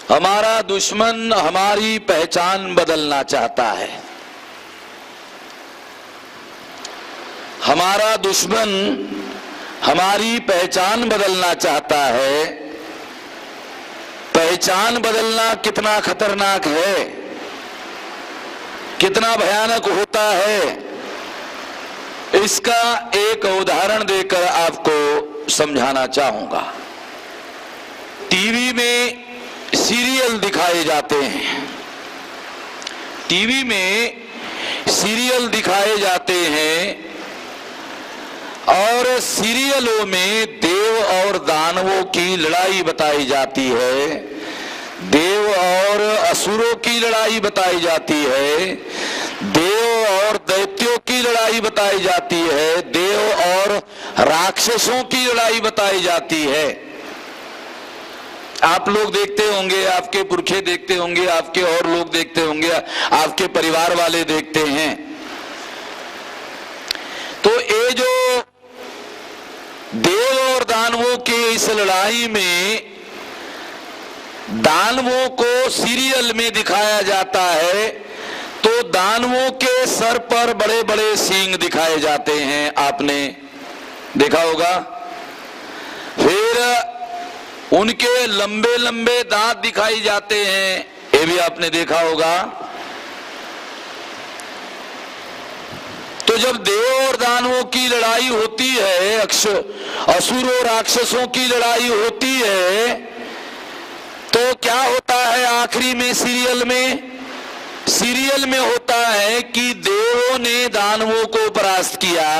हमारा दुश्मन हमारी पहचान बदलना चाहता है। हमारा दुश्मन हमारी पहचान बदलना चाहता है। पहचान बदलना कितना खतरनाक है, कितना भयानक होता है, इसका एक उदाहरण देकर आपको समझाना चाहूंगा। टीवी में सीरियल दिखाए जाते हैं, टीवी में सीरियल दिखाए जाते हैं और सीरियलों में देव और दानवों की लड़ाई बताई जाती है, देव और असुरों की लड़ाई बताई जाती है, देव और दैत्यों की लड़ाई बताई जाती है, देव और राक्षसों की लड़ाई बताई जाती है। आप लोग देखते होंगे, आपके पुरखे देखते होंगे, आपके और लोग देखते होंगे, आपके परिवार वाले देखते हैं। तो ये जो देव और दानवों की इस लड़ाई में दानवों को सीरियल में दिखाया जाता है, तो दानवों के सर पर बड़े बड़े सींग दिखाए जाते हैं, आपने देखा होगा। फिर उनके लंबे लंबे दांत दिखाई जाते हैं, ये भी आपने देखा होगा। तो जब देव और दानवों की लड़ाई होती है, असुर और राक्षसों की लड़ाई होती है, तो क्या होता है आखिरी में सीरियल में? सीरियल में होता है कि देवों ने दानवों को परास्त किया,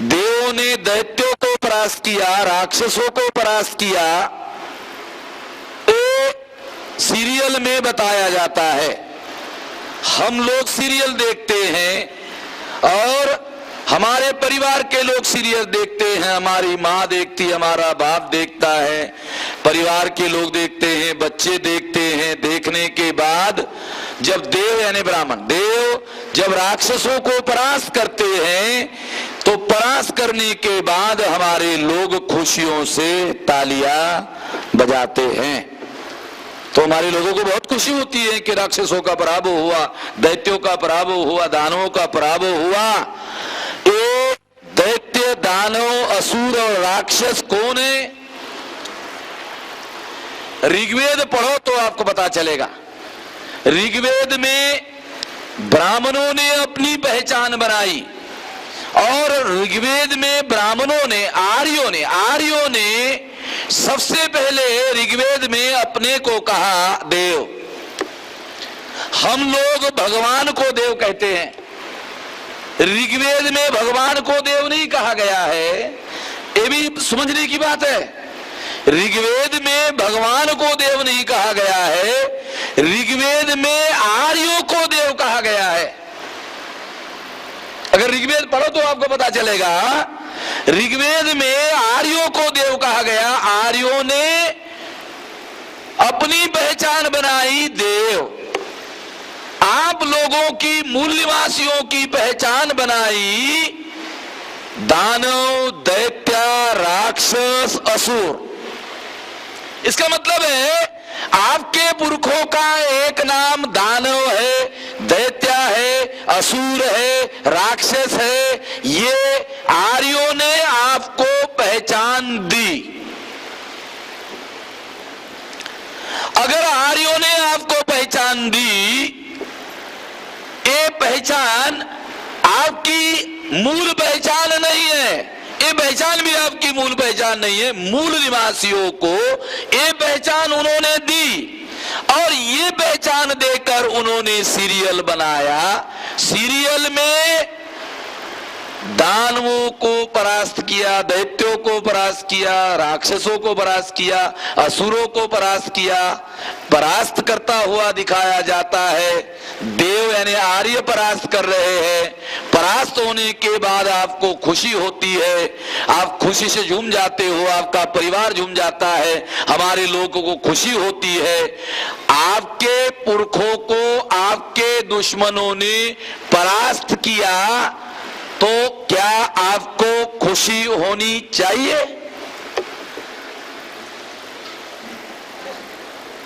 देवों ने दैत्यों को परास्त किया, राक्षसों को परास्त किया। सीरियल में बताया जाता है। हम लोग सीरियल देखते हैं और हमारे परिवार के लोग सीरियल देखते हैं, हमारी माँ देखती है, हमारा बाप देखता है, परिवार के लोग देखते हैं, बच्चे देखते हैं। देखने के बाद जब देव यानी ब्राह्मण देव जब राक्षसों को परास्त करते हैं, तो परास्त करने के बाद हमारे लोग खुशियों से तालियां बजाते हैं। तो हमारे लोगों को बहुत खुशी होती है कि राक्षसों का पराभव हुआ, दैत्यों का पराभव हुआ, दानवों का पराभव हुआ। ये दैत्य, दानव, असुर और राक्षस कौन है? ऋग्वेद पढ़ो तो आपको पता चलेगा। ऋग्वेद में ब्राह्मणों ने अपनी पहचान बनाई और ऋग्वेद में ब्राह्मणों ने, आर्यों ने सबसे पहले ऋग्वेद में अपने को कहा देव। हम लोग भगवान को देव कहते हैं, ऋग्वेद में भगवान को देव नहीं कहा गया है। ये भी समझने की बात है। ऋग्वेद में भगवान को देव नहीं कहा गया है, ऋग्वेद में आर्यों को देव कहा गया है। अगर ऋग्वेद पढ़ो तो आपको पता चलेगा। ऋग्वेद में आर्यों को देव कहा गया, आर्यों ने अपनी पहचान बनाई देव। आप लोगों की, मूल निवासियों की पहचान बनाई दानव, दैत्य, राक्षस, असुर। इसका मतलब है आपके पुरखों का एक नाम दानव है, दैत्य है, असुर है, राक्षस है। ये आर्यों ने आपको पहचान दी। अगर आर्यों ने आपको पहचान दी, ये पहचान आपकी मूल पहचान नहीं है, ये पहचान भी आपकी मूल पहचान नहीं है। मूल निवासियों को ये पहचान उन्होंने दी और ये पहचान देकर उन्होंने सीरियल बनाया। सीरियल में दानवों को परास्त किया, दैत्यों को परास्त किया, राक्षसों को परास्त किया, असुरों को परास्त किया। परास्त करता हुआ दिखाया जाता है। देव यानी आर्य परास्त कर रहे हैं। परास्त होने के बाद आपको खुशी होती है, आप खुशी से झूम जाते हो, आपका परिवार झूम जाता है, हमारे लोगों को खुशी होती है। आपके पुरखों को आपके दुश्मनों ने परास्त किया, तो क्या आपको खुशी होनी चाहिए?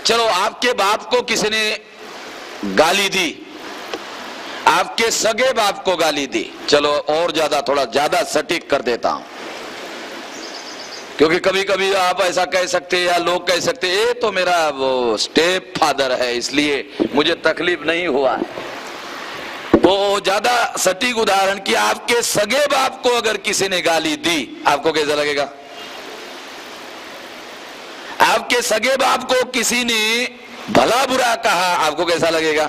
चलो आपके बाप को किसी ने गाली दी, आपके सगे बाप को गाली दी, चलो और ज्यादा थोड़ा ज्यादा सटीक कर देता हूं, क्योंकि कभी कभी आप ऐसा कह सकते या लोग कह सकते ये तो मेरा वो स्टेप फादर है इसलिए मुझे तकलीफ नहीं हुआ है। वो ज्यादा सटीक उदाहरण कि आपके सगे बाप को अगर किसी ने गाली दी आपको कैसा लगेगा? आपके सगे बाप को किसी ने भला बुरा कहा आपको कैसा लगेगा?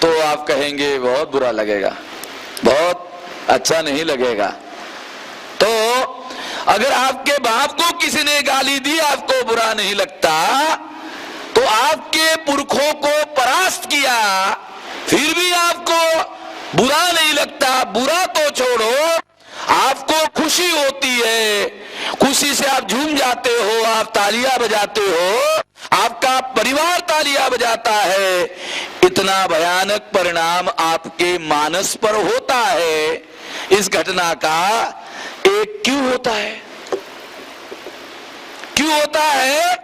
तो आप कहेंगे बहुत बुरा लगेगा, बहुत अच्छा नहीं लगेगा। तो अगर आपके बाप को किसी ने गाली दी आपको बुरा नहीं लगता, तो आपके पुरखों को परास्त किया फिर भी आपको बुरा नहीं लगता। बुरा तो छोड़ो, आपको खुशी होती है, खुशी से आप झूम जाते हो, आप तालियां बजाते हो, आपका परिवार तालियां बजाता है। इतना भयानक परिणाम आपके मानस पर होता है। इस घटना का एक क्यों होता है? क्यों होता है?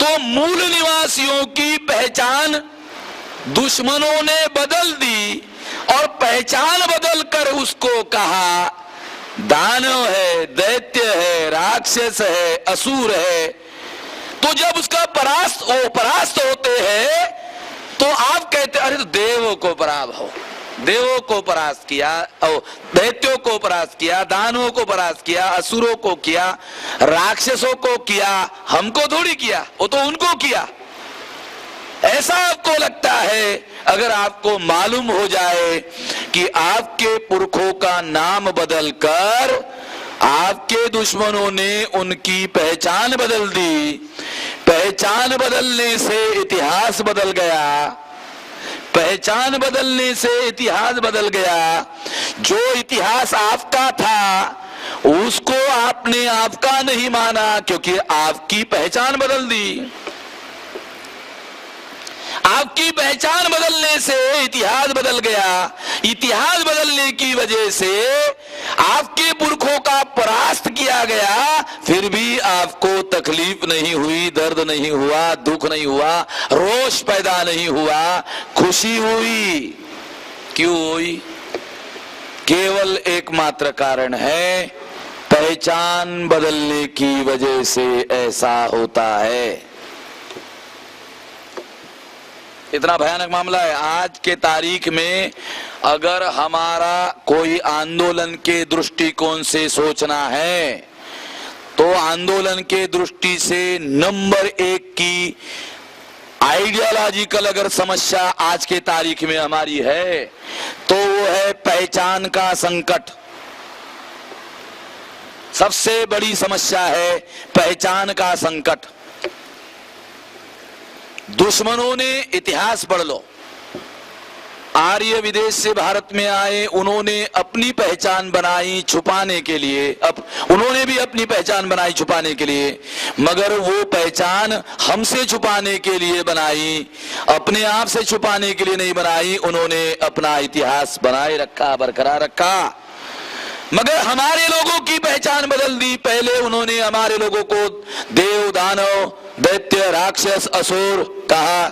तो मूल निवासियों की पहचान दुश्मनों ने बदल दी और पहचान बदल कर उसको कहा दानव है, दैत्य है, राक्षस है, असुर है। तो जब उसका परास्त होते हैं तो आप कहते अरे तो देवों को पराभव, देवों को परास्त किया, दैत्यों को परास्त किया, दानवों को परास्त किया, असुरों को किया, राक्षसों को किया, हमको थोड़ी किया, वो तो उनको किया। ऐसा आपको लगता है। अगर आपको मालूम हो जाए कि आपके पुरखों का नाम बदलकर आपके दुश्मनों ने उनकी पहचान बदल दी, पहचान बदलने से इतिहास बदल गया, पहचान बदलने से इतिहास बदल गया। जो इतिहास आपका था उसको आपने आपका नहीं माना क्योंकि आपकी पहचान बदल दी। आपकी पहचान बदलने से इतिहास बदल गया। इतिहास बदलने की वजह से आपके पुरखों का परास्त किया गया, फिर भी आपको तकलीफ नहीं हुई, दर्द नहीं हुआ, दुख नहीं हुआ, रोष पैदा नहीं हुआ, खुशी हुई। क्यों हुई? केवल एकमात्र कारण है, पहचान बदलने की वजह से ऐसा होता है। इतना भयानक मामला है। आज के तारीख में अगर हमारा कोई आंदोलन के दृष्टिकोण से सोचना है तो आंदोलन के दृष्टि से नंबर 1 की आइडियोलॉजिकल अगर समस्या आज के तारीख में हमारी है तो वो है पहचान का संकट। सबसे बड़ी समस्या है पहचान का संकट। दुश्मनों ने इतिहास पढ़ लो, आर्य विदेश से भारत में आए, उन्होंने अपनी पहचान बनाई छुपाने के लिए, उन्होंने भी अपनी पहचान बनाई छुपाने के लिए, मगर वो पहचान हमसे छुपाने के लिए बनाई, अपने आप से छुपाने के लिए नहीं बनाई। उन्होंने अपना इतिहास बनाए रखा, बरकरार रखा, मगर हमारे लोगों की पहचान बदल दी। पहले उन्होंने हमारे लोगों को देव, दानव, दैत्य, राक्षस, असुर कहा,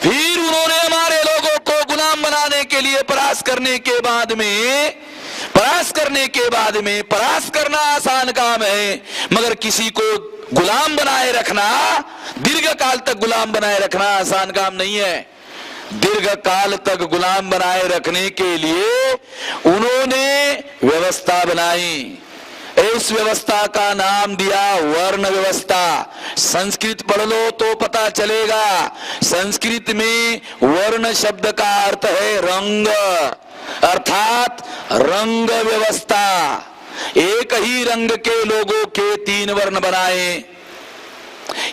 फिर उन्होंने हमारे लोगों को गुलाम बनाने के लिए परास्त करने के बाद में परास्त करना आसान काम है, मगर किसी को गुलाम बनाए रखना, दीर्घ काल तक गुलाम बनाए रखना आसान काम नहीं है। दीर्घ काल तक गुलाम बनाए रखने के लिए उन्होंने व्यवस्था बनाई। इस व्यवस्था का नाम दिया वर्ण व्यवस्था। संस्कृत पढ़ लो तो पता चलेगा, संस्कृत में वर्ण शब्द का अर्थ है रंग, अर्थात रंग व्यवस्था। एक ही रंग के लोगों के 3 वर्ण बनाए,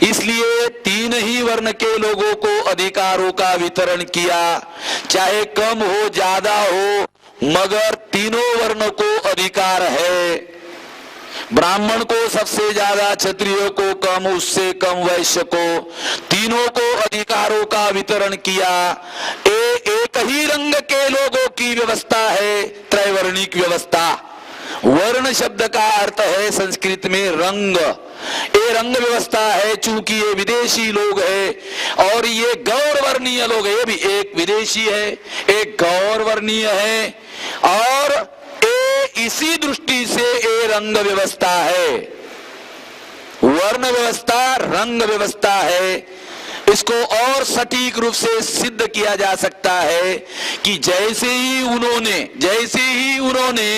इसलिए 3 ही वर्ण के लोगों को अधिकारों का वितरण किया, चाहे कम हो ज्यादा हो, मगर तीनों वर्ण को अधिकार है। ब्राह्मण को सबसे ज्यादा, क्षत्रियों को कम, उससे कम वैश्य को, तीनों को अधिकारों का वितरण किया। एक ही रंग के लोगों की व्यवस्था है त्रैवर्णिक व्यवस्था। वर्ण शब्द का अर्थ है संस्कृत में रंग, ये रंग व्यवस्था है, चूंकि ये विदेशी लोग है और ये गौर वर्णीय लोग है, ये भी एक विदेशी है, एक गौर वर्णीय है, और ये इसी दृष्टि से ये रंग व्यवस्था है, वर्ण व्यवस्था रंग व्यवस्था है। इसको और सटीक रूप से सिद्ध किया जा सकता है कि जैसे ही उन्होंने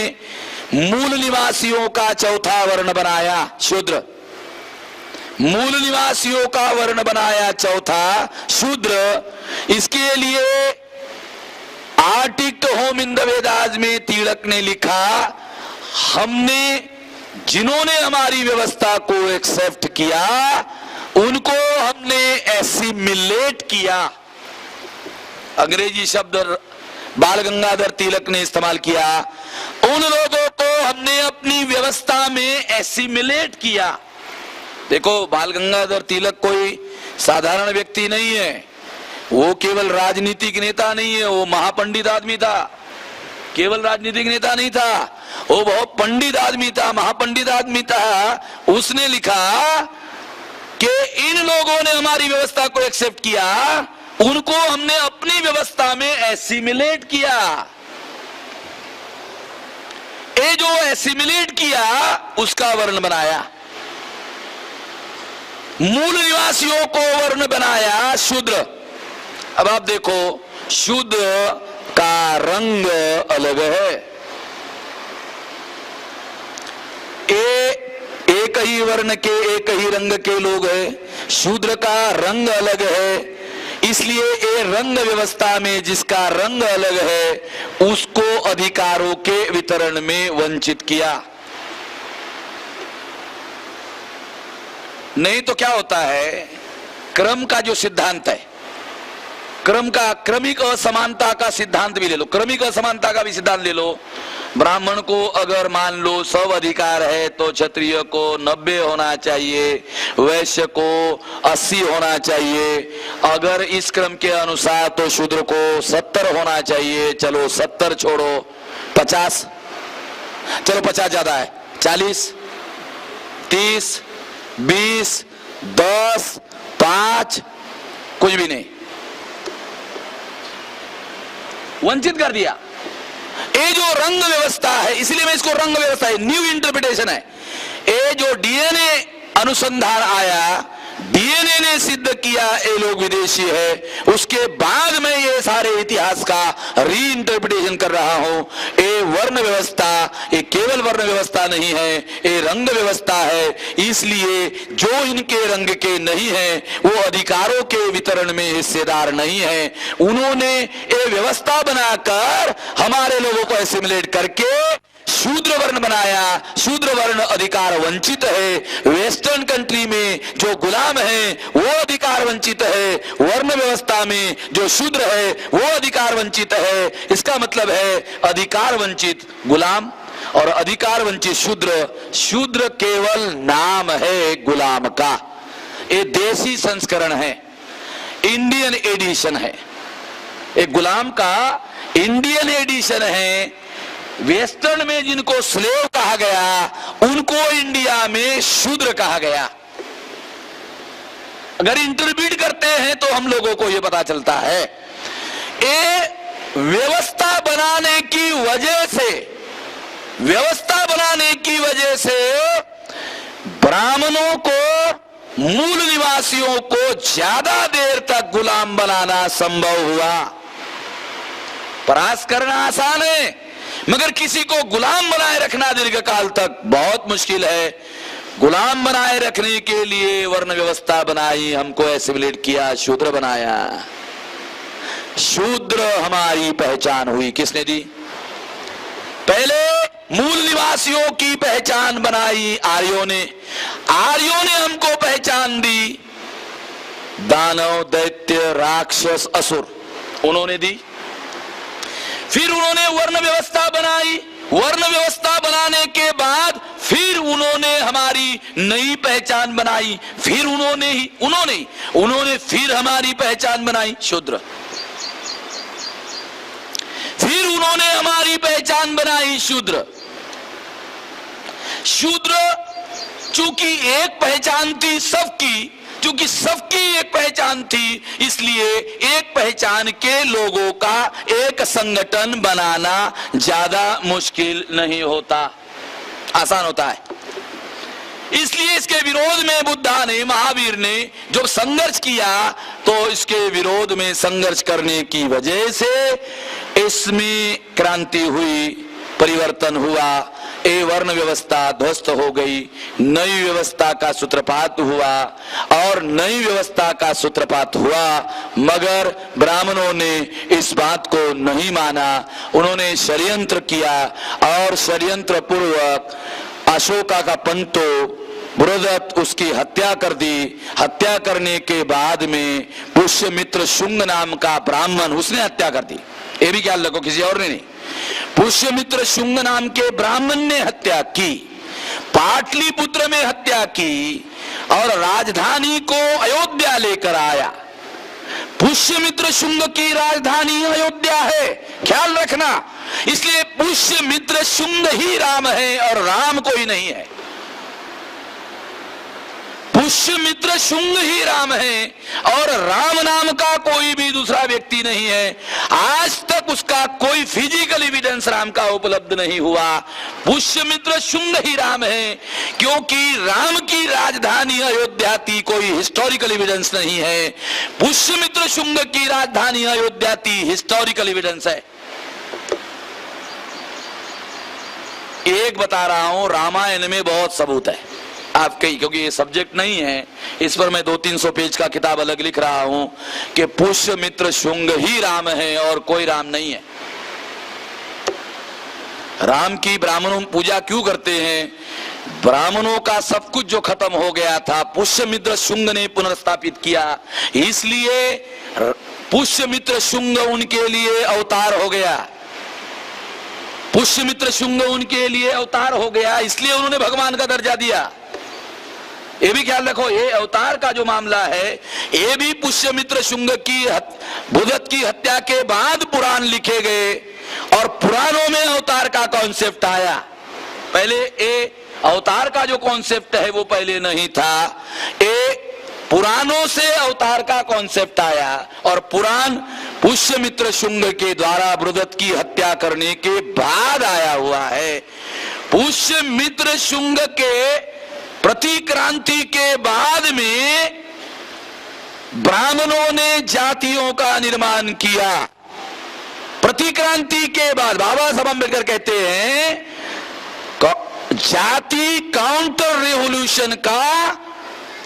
मूल निवासियों का चौथा वर्ण बनाया शूद्र, मूल निवासियों का वर्ण बनाया चौथा शूद्र, इसके लिए Arctic home in the Vedas में तिलक ने लिखा, जिन्होंने हमारी व्यवस्था को एक्सेप्ट किया उनको हमने एसिमिलेट किया। अंग्रेजी शब्द बाल गंगाधर तिलक ने इस्तेमाल किया, उन लोगों को हमने अपनी व्यवस्था में एसिमिलेट किया। देखो, बाल गंगाधर तिलक कोई साधारण व्यक्ति नहीं है, वो केवल राजनीतिक नेता नहीं है, वो महापंडित आदमी था, केवल राजनीतिक नेता नहीं था, वो बहुत पंडित आदमी था, महापंडित आदमी था। उसने लिखा कि इन लोगों ने हमारी व्यवस्था को एक्सेप्ट किया, उनको हमने अपनी व्यवस्था में एसिमिलेट किया। ये जो एसिमिलेट किया उसका वर्ण बनाया, मूल निवासियों को वर्ण बनाया शूद्र। अब आप देखो, शूद्र का रंग अलग है, एक ही वर्ण के एक ही रंग के लोग हैं, शूद्र का रंग अलग है, इसलिए ये रंग व्यवस्था में जिसका रंग अलग है उसको अधिकारों के वितरण में वंचित किया। नहीं तो क्या होता है, क्रम का जो सिद्धांत है, क्रमिक असमानता का सिद्धांत भी ले लो, क्रमिक असमानता का भी सिद्धांत ले लो। ब्राह्मण को अगर मान लो सब अधिकार है तो क्षत्रिय को 90 होना चाहिए, वैश्य को 80 होना चाहिए, अगर इस क्रम के अनुसार तो शूद्र को 70 होना चाहिए। चलो 70 छोड़ो, 50, चलो 50 ज्यादा है, 40, 30, 20, 10, 5, कुछ भी नहीं, वंचित कर दिया। ये जो रंग व्यवस्था है, इसलिए मैं इसको रंग व्यवस्था है, न्यू इंटरप्रिटेशन है। ये जो डीएनए अनुसंधान आया, डीएनए ने सिद्ध किया ये लोग विदेशी है, उसके बाद मैं ये सारे इतिहास का री इंटरप्रिटेशन कर रहा हूं। ये वर्ण व्यवस्था, ये केवल वर्ण व्यवस्था नहीं है, ये रंग व्यवस्था है। इसलिए जो इनके रंग के नहीं है वो अधिकारों के वितरण में हिस्सेदार नहीं है। उन्होंने ये व्यवस्था बनाकर हमारे लोगों को एसिमिलेट करके शूद्र वर्ण बनाया। शूद्र वर्ण अधिकार वंचित है। वेस्टर्न कंट्री में जो गुलाम है वो अधिकार वंचित है, वर्ण व्यवस्था में जो शूद्र है वो अधिकार वंचित है। इसका मतलब है अधिकार वंचित गुलाम और अधिकार वंचित शूद्र। शूद्र केवल नाम है गुलाम का, ये देसी संस्करण है, इंडियन एडिशन है। एक गुलाम का इंडियन एडिशन है। वेस्टर्न में जिनको स्लेव कहा गया उनको इंडिया में शूद्र कहा गया। अगर इंटरप्रीट करते हैं तो हम लोगों को यह पता चलता है, ये व्यवस्था बनाने की वजह से ब्राह्मणों को, मूल निवासियों को ज्यादा देर तक गुलाम बनाना संभव हुआ। परास्त करना आसान है, मगर किसी को गुलाम बनाए रखना दीर्घ काल तक बहुत मुश्किल है। गुलाम बनाए रखने के लिए वर्ण व्यवस्था बनाई, हमको एसिमिलेट किया, शूद्र बनाया। शूद्र हमारी पहचान हुई, किसने दी? पहले मूल निवासियों की पहचान बनाई आर्यों ने। आर्यों ने हमको पहचान दी, दानव, दैत्य, राक्षस, असुर उन्होंने दी। फिर उन्होंने वर्ण व्यवस्था बनाई। वर्ण व्यवस्था बनाने के बाद फिर उन्होंने हमारी नई पहचान बनाई। फिर उन्होंने फिर हमारी पहचान बनाई, शूद्र। फिर उन्होंने हमारी पहचान बनाई, शूद्र। शूद्र चूंकि एक पहचान थी सबकी, चूंकि सबकी एक पहचान थी, इसलिए एक पहचान के लोगों का एक संगठन बनाना ज्यादा मुश्किल नहीं होता, आसान होता है। इसलिए इसके विरोध में बुद्धा ने, महावीर ने जो संघर्ष किया, तो इसके विरोध में संघर्ष करने की वजह से इसमें क्रांति हुई, परिवर्तन हुआ, ए वर्ण व्यवस्था ध्वस्त हो गई, नई व्यवस्था का सूत्रपात हुआ। और नई व्यवस्था का सूत्रपात हुआ, मगर ब्राह्मणों ने इस बात को नहीं माना। उन्होंने षड्यंत्र किया और षड्यंत्र पूर्वक अशोका का पंतो बृहदत्त उसकी हत्या कर दी। हत्या करने के बाद में पुष्यमित्र शुंग नाम का ब्राह्मण, उसने हत्या कर दी। ये भी ख्याल रखो, किसी और ने नहीं। पुष्यमित्र शुंग नाम के ब्राह्मण ने हत्या की, पाटलिपुत्र में हत्या की और राजधानी को अयोध्या लेकर आया। पुष्यमित्र शुंग की राजधानी अयोध्या है, ख्याल रखना। इसलिए पुष्यमित्र शुंग ही राम है और राम कोई नहीं है। पुष्यमित्र शुंग ही राम है और राम नाम का कोई भी दूसरा व्यक्ति नहीं है। आज तक उसका कोई फिजिकल एविडेंस राम का उपलब्ध नहीं हुआ। पुष्यमित्र शुंग ही राम है, क्योंकि राम की राजधानी अयोध्या थी, कोई हिस्टोरिकल एविडेंस नहीं है। पुष्यमित्र शुंग की राजधानी अयोध्या थी, हिस्टोरिकल एविडेंस है। एक बता रहा हूं, रामायण में बहुत सबूत है आपके, क्योंकि ये सब्जेक्ट नहीं है, इस पर मैं 200-300 पेज का किताब अलग लिख रहा हूं कि पुष्यमित्र शुंग ही राम है और कोई राम नहीं है। राम की ब्राह्मणों पूजा क्यों करते हैं? ब्राह्मणों का सब कुछ जो खत्म हो गया था, पुष्यमित्र शुंग ने पुनर्स्थापित किया, इसलिए पुष्यमित्र शुंग उनके लिए अवतार हो गया। पुष्यमित्र शुंग उनके लिए अवतार हो गया, इसलिए उन्होंने भगवान का दर्जा दिया। ये भी ख्याल रखो, ये अवतार का जो मामला है, ये भी पुष्यमित्र शुंग की बृहदत्त की हत्या के बाद पुराण लिखे गए और पुराणों में अवतार का कॉन्सेप्ट आया। पहले ये अवतार का जो कॉन्सेप्ट है वो पहले नहीं था, ये पुराणों से अवतार का कॉन्सेप्ट आया और पुराण पुष्यमित्र शुंग के द्वारा बृहदत्त की हत्या करने के बाद आया हुआ है। पुष्यमित्र शुंग के प्रतिक्रांति के बाद में ब्राह्मणों ने जातियों का निर्माण किया। प्रतिक्रांति के बाद बाबा साहब अम्बेडकर कहते हैं जाति काउंटर रिवॉल्यूशन का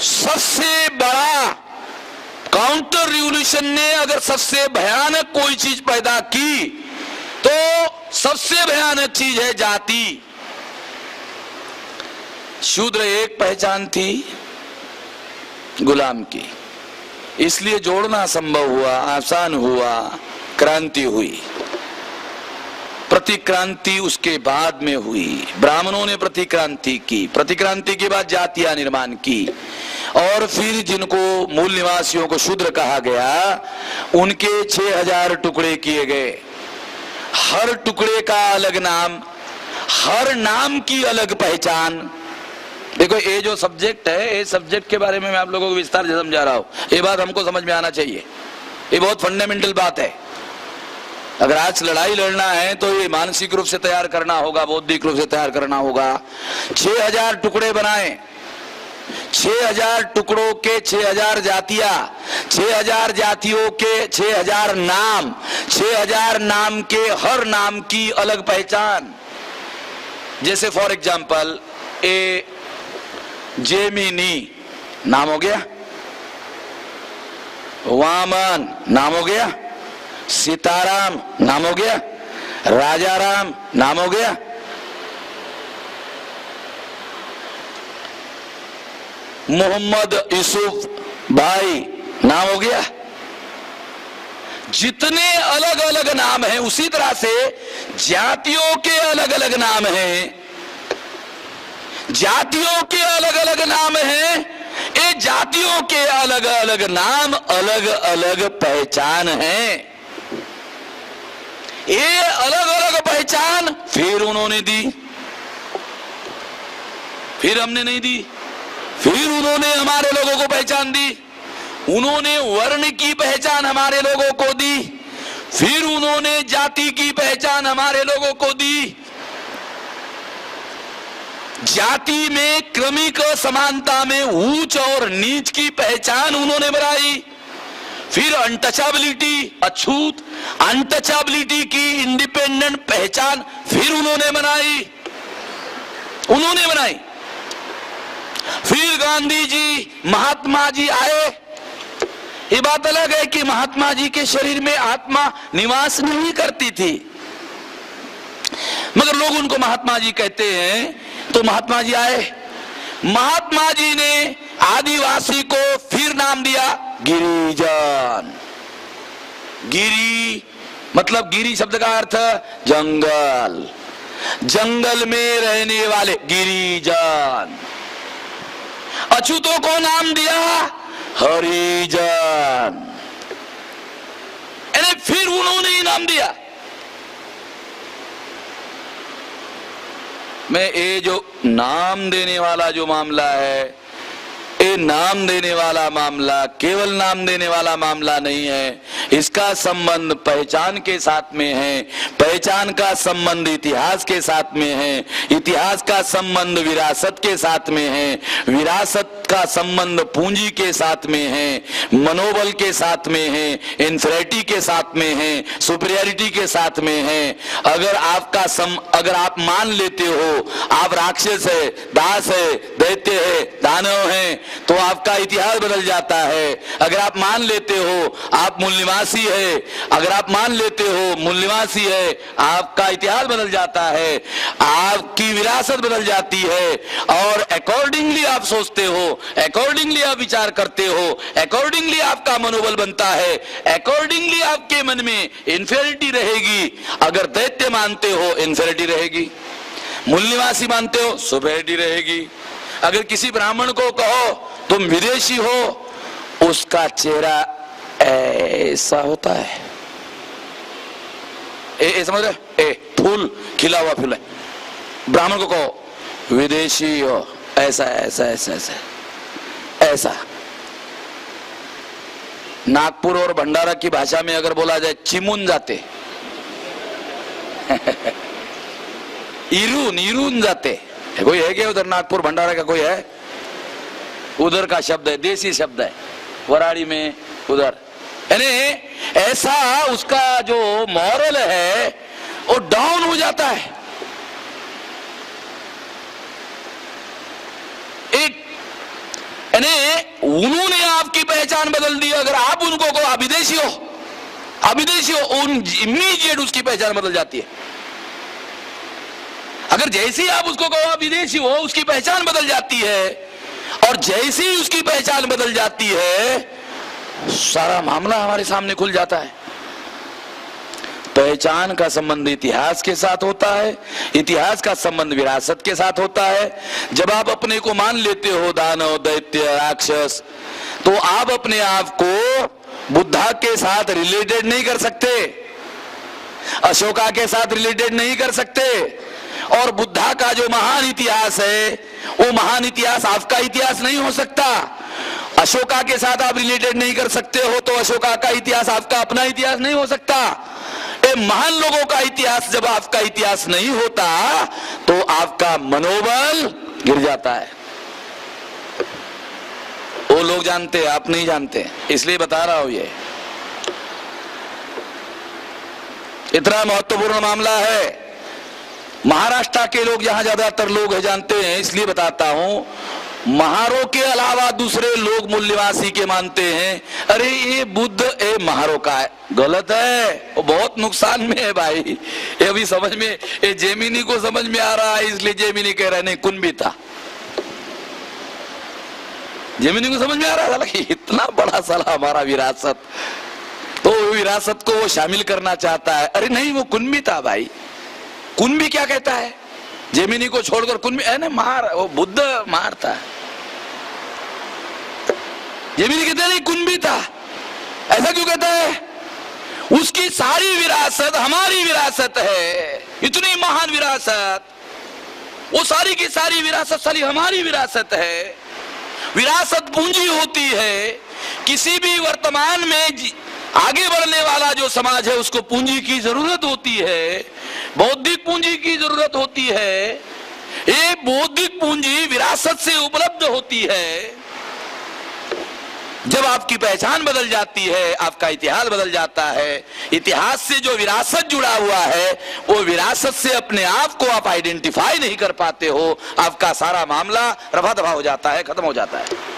सबसे बड़ा, काउंटर रिवॉल्यूशन ने अगर सबसे भयानक कोई चीज पैदा की तो सबसे भयानक चीज है जाति। शूद्र एक पहचान थी गुलाम की, इसलिए जोड़ना संभव हुआ, आसान हुआ, क्रांति हुई। प्रतिक्रांति उसके बाद में हुई, ब्राह्मणों ने प्रतिक्रांति की, प्रतिक्रांति के बाद जातियां निर्माण की और फिर जिनको मूल निवासियों को शूद्र कहा गया उनके 6000 टुकड़े किए गए। हर टुकड़े का अलग नाम, हर नाम की अलग पहचान। देखो ये जो सब्जेक्ट है, ये सब्जेक्ट के बारे में मैं आप लोगों को विस्तार से समझा रहा हूं, ये बात हमको समझ में आना चाहिए, ये बहुत फंडामेंटल बात है। अगर आज लड़ाई लड़ना है तो ये मानसिक रूप से तैयार करना होगा, बौद्धिक रूप से तैयार करना होगा। 6000 टुकड़े बनाए, 6000 टुकड़ों के 6000 जातियां, 6000 जातियों के 6000 नाम, 6000 नाम के हर नाम की अलग पहचान। जैसे फॉर एग्जाम्पल ए जेमिनी नाम हो गया, वामन नाम हो गया, सीताराम नाम हो गया, राजाराम नाम हो गया, मोहम्मद यूसुफ भाई नाम हो गया। जितने अलग अलग नाम हैं उसी तरह से जातियों के अलग अलग नाम हैं, जातियों के अलग अलग नाम हैं। ये जातियों के अलग अलग नाम, अलग अलग पहचान है। ये अलग अलग पहचान फिर उन्होंने दी, फिर हमने नहीं दी, फिर उन्होंने हमारे लोगों को पहचान दी, उन्होंने वर्ण की पहचान हमारे लोगों को दी, फिर उन्होंने जाति की पहचान हमारे लोगों को दी। जाति में क्रमिक समानता में ऊंच और नीच की पहचान उन्होंने बनाई, फिर अनटचेबिलिटी, अछूत अनटचेबिलिटी की इंडिपेंडेंट पहचान फिर उन्होंने बनाई। फिर गांधी जी, महात्मा जी आए। ये बात अलग है कि महात्मा जी के शरीर में आत्मा निवास नहीं करती थी, मगर लोग उनको महात्मा जी कहते हैं। तो महात्मा जी आए, महात्मा जी ने आदिवासी को फिर नाम दिया गिरिजन। गिरी मतलब, गिरी शब्द का अर्थ जंगल, जंगल में रहने वाले गिरिजन। अछूतों को नाम दिया हरिजन, फिर उन्होंने ही नाम दिया। मैं ये जो नाम देने वाला जो मामला है, ये नाम देने वाला मामला केवल नाम देने वाला मामला नहीं है, इसका संबंध पहचान के साथ में है, पहचान का संबंध इतिहास के साथ में है, इतिहास का संबंध विरासत के साथ में है, विरासत का संबंध पूंजी के साथ में है, मनोबल के साथ में है, इंफिनिटी के साथ में है, सुपीरियरिटी के साथ में है। अगर अगर आप मान लेते हो आप राक्षस है, दास है, दैत्य है, दानव है, तो आपका इतिहास बदल जाता है। अगर आप मान लेते हो आप मूल्यवासी है, अगर आप मान लेते हो मूल्यवासी है, आपका इतिहास बदल जाता है, आपकी विरासत बदल जाती है, और अकॉर्डिंगली आप सोचते हो, अकॉर्डिंगली आप विचार करते हो, अकॉर्डिंगली आपका मनोबल बनता है, अकॉर्डिंगली आपके मन में इंफिनिटी रहेगी। अगर दैत्य मानते हो इंफिनिटी रहेगी, मूल्यवासी मानते हो सुपीरियरिटी रहेगी। अगर किसी ब्राह्मण को कहो तुम विदेशी हो, उसका चेहरा ऐसा होता है, ए समझ रहे, फूल खिला हुआ फूल है। ब्राह्मण को कहो विदेशी हो, ऐसा ऐसा ऐसा ऐसा ऐसा। नागपुर और भंडारा की भाषा में अगर बोला जाए चिमुन जाते इरून जाते। कोई है क्या उधर नागपुर भंडारा का कोई है? उधर का शब्द है, देसी शब्द है, वराड़ी में उधर। यानी ऐसा उसका जो मॉरल है वो डाउन हो जाता है। एक यानी उन्होंने आपकी पहचान बदल दी। अगर आप उनको को अविदेशी हो, इमीडिएट उसकी पहचान बदल जाती है। अगर जैसे ही आप उसको कहो विदेशी हो, उसकी पहचान बदल जाती है, और जैसे ही उसकी पहचान बदल जाती है सारा मामला हमारे सामने खुल जाता है। पहचान का संबंध इतिहास के साथ होता है, इतिहास का संबंध विरासत के साथ होता है। जब आप अपने को मान लेते हो दानव, दैत्य, राक्षस, तो आप अपने आप को बुद्धा के साथ रिलेटेड नहीं कर सकते, अशोका के साथ रिलेटेड नहीं कर सकते, और बुद्धा का जो महान इतिहास है वो महान इतिहास आपका इतिहास नहीं हो सकता। अशोका के साथ आप रिलेटेड नहीं कर सकते हो तो अशोका का इतिहास आपका अपना इतिहास नहीं हो सकता। महान लोगों का इतिहास जब आपका इतिहास नहीं होता तो आपका मनोबल गिर जाता है। वो लोग जानते हैं, आप नहीं जानते, इसलिए बता रहा हूं। ये इतना महत्वपूर्ण मामला है। महाराष्ट्र के लोग जहां ज्यादातर लोग है जानते हैं, इसलिए बताता हूं। महारों के अलावा दूसरे लोग मूल्यवासी के मानते हैं, अरे ये बुद्ध ए महारों का है। गलत है, वो बहुत नुकसान में है भाई। ये अभी समझ में, ये जेमिनी को समझ में आ रहा है, इसलिए जेमिनी कह रहा है नहीं कुनबी था। जेमिनी को समझ में आ रहा था कि इतना बड़ा साला हमारा विरासत, तो विरासत को वो शामिल करना चाहता है। अरे नहीं, वो कुनबी था भाई। कुनबी क्या कहता है? जेमिनी को छोड़कर कुनबी है ना, मार, वो बुद्ध मारता है। जेमिनी कहते नहीं कुनबी था। ऐसा क्यों कहता है? उसकी सारी विरासत हमारी विरासत है, इतनी महान विरासत। वो सारी की सारी विरासत सारी हमारी विरासत है। विरासत पूंजी होती है। किसी भी वर्तमान में आगे बढ़ने वाला जो समाज है उसको पूंजी की जरूरत होती है, बौद्धिक पूंजी की जरूरत होती है। ये बौद्धिक पूंजी विरासत से उपलब्ध होती है। जब आपकी पहचान बदल जाती है, आपका इतिहास बदल जाता है। इतिहास से जो विरासत जुड़ा हुआ है, वो विरासत से अपने आप को आप आइडेंटिफाई नहीं कर पाते हो, आपका सारा मामला रफा दफा हो जाता है, खत्म हो जाता है।